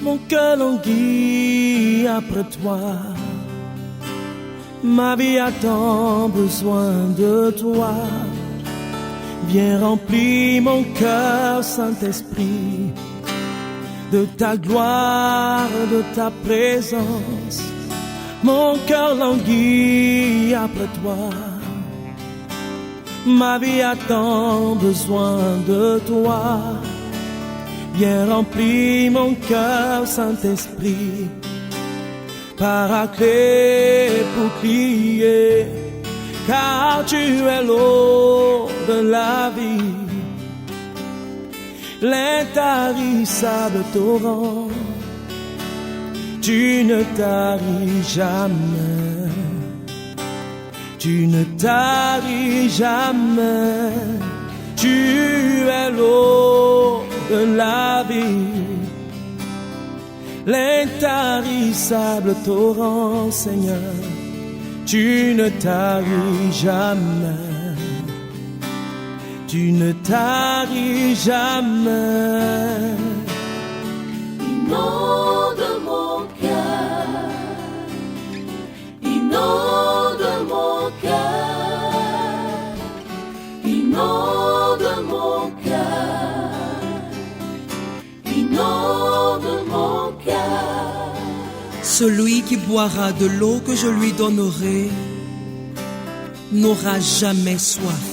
Mon cœur languit après toi. Ma vie a tant besoin de toi. Viens remplir mon cœur, Saint-Esprit, de ta gloire, de ta présence. Mon cœur languit après toi. Ma vie a tant besoin de toi. Viens remplir mon cœur, Saint-Esprit, Paraclet, bouclier, car tu es l'eau de la vie, l'intarissable torrent. Tu ne taris jamais, tu ne taris jamais. Tu es l'eau de la vie, l'intarissable torrent, Seigneur. Tu ne taris jamais, tu ne taris jamais. Inonde mon cœur, inonde mon cœur, inonde mon cœur, inonde mon cœur. Celui qui boira de l'eau que je lui donnerai n'aura jamais soif.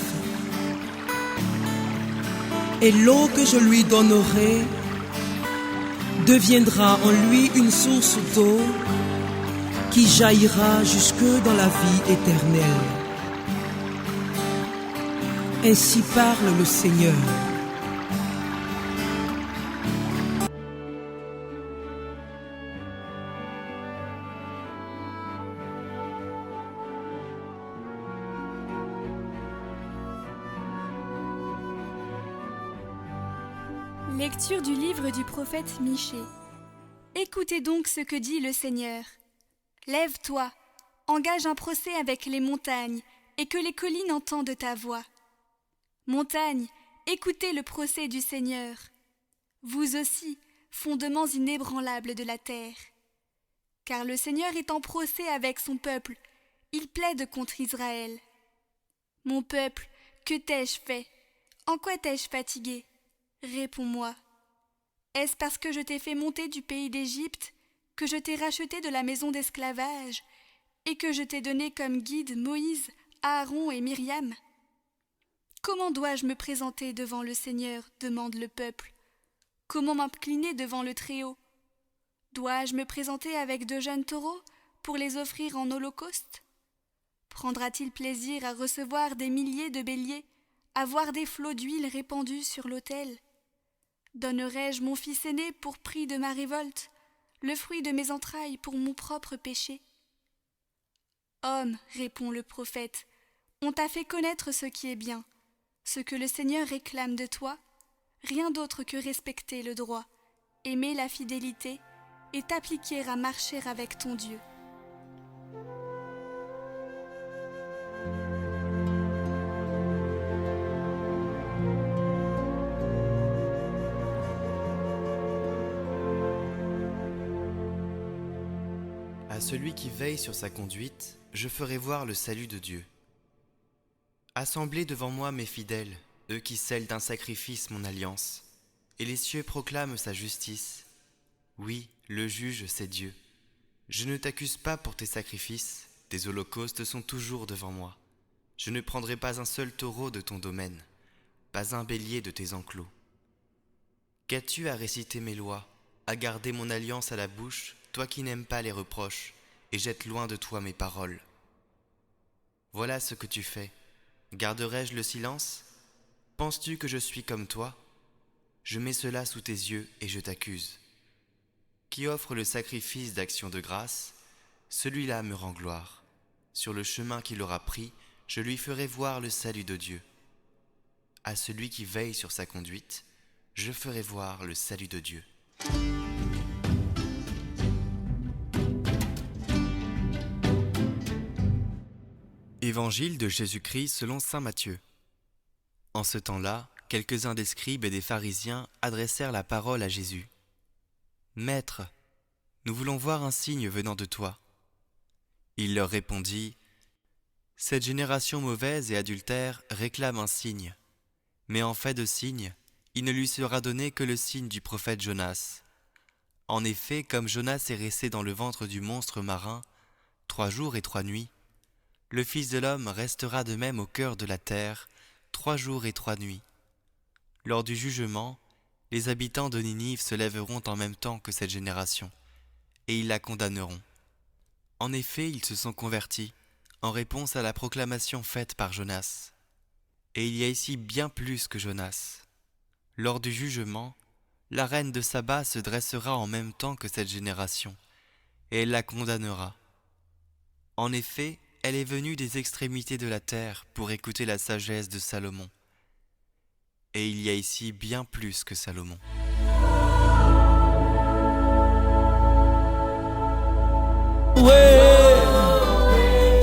Et l'eau que je lui donnerai deviendra en lui une source d'eau qui jaillira jusque dans la vie éternelle. Ainsi parle le Seigneur. Lecture du livre du prophète Michée. Écoutez donc ce que dit le Seigneur. Lève-toi, engage un procès avec les montagnes, et que les collines entendent ta voix. Montagnes, écoutez le procès du Seigneur. Vous aussi, fondements inébranlables de la terre. Car le Seigneur est en procès avec son peuple, il plaide contre Israël. Mon peuple, que t'ai-je fait? En quoi t'ai-je fatigué? Réponds-moi. Est-ce parce que je t'ai fait monter du pays d'Égypte, que je t'ai racheté de la maison d'esclavage, et que je t'ai donné comme guide Moïse, Aaron et Myriam? Comment dois-je me présenter devant le Seigneur, demande le peuple. Comment m'incliner devant le Très-Haut? Dois-je me présenter avec de jeunes taureaux pour les offrir en holocauste? Prendra-t-il plaisir à recevoir des milliers de béliers, à voir des flots d'huile répandus sur l'autel? Donnerai-je mon fils aîné pour prix de ma révolte, le fruit de mes entrailles pour mon propre péché? Homme, répond le prophète, on t'a fait connaître ce qui est bien. Ce que le Seigneur réclame de toi, rien d'autre que respecter le droit, aimer la fidélité et t'appliquer à marcher avec ton Dieu. À celui qui veille sur sa conduite, je ferai voir le salut de Dieu. Assemblez devant moi mes fidèles, eux qui scellent d'un sacrifice mon alliance, et les cieux proclament sa justice. Oui, le juge, c'est Dieu. Je ne t'accuse pas pour tes sacrifices, tes holocaustes sont toujours devant moi. Je ne prendrai pas un seul taureau de ton domaine, pas un bélier de tes enclos. Qu'as-tu à réciter mes lois, à garder mon alliance à la bouche, toi qui n'aimes pas les reproches, et jettes loin de toi mes paroles? Voilà ce que tu fais. Garderai-je le silence? Penses-tu que je suis comme toi? Je mets cela sous tes yeux et je t'accuse. Qui offre le sacrifice d'action de grâce, celui-là me rend gloire. Sur le chemin qu'il aura pris, je lui ferai voir le salut de Dieu. À celui qui veille sur sa conduite, je ferai voir le salut de Dieu. Évangile de Jésus-Christ selon saint Matthieu. En ce temps-là, quelques-uns des scribes et des pharisiens adressèrent la parole à Jésus. « Maître, nous voulons voir un signe venant de toi. Il leur répondit, cette génération mauvaise et adultère réclame un signe. Mais en fait de signe, il ne lui sera donné que le signe du prophète Jonas. En effet, comme Jonas est resté dans le ventre du monstre marin 3 jours et 3 nuits, le Fils de l'homme restera de même au cœur de la terre 3 jours et 3 nuits. Lors du jugement, les habitants de Ninive se lèveront en même temps que cette génération, et ils la condamneront. En effet, ils se sont convertis en réponse à la proclamation faite par Jonas. Et il y a ici bien plus que Jonas. Lors du jugement, la reine de Saba se dressera en même temps que cette génération, et elle la condamnera. En effet, elle est venue des extrémités de la terre pour écouter la sagesse de Salomon. Et il y a ici bien plus que Salomon.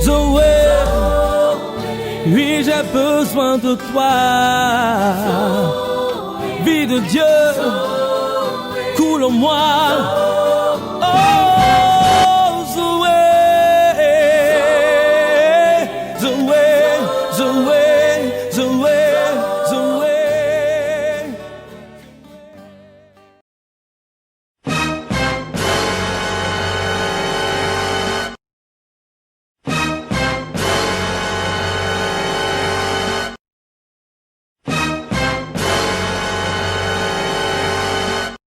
Zoé, oui j'ai besoin de toi. Vie de Dieu, coule en moi. Oh Zoé, Zoé, Zoé.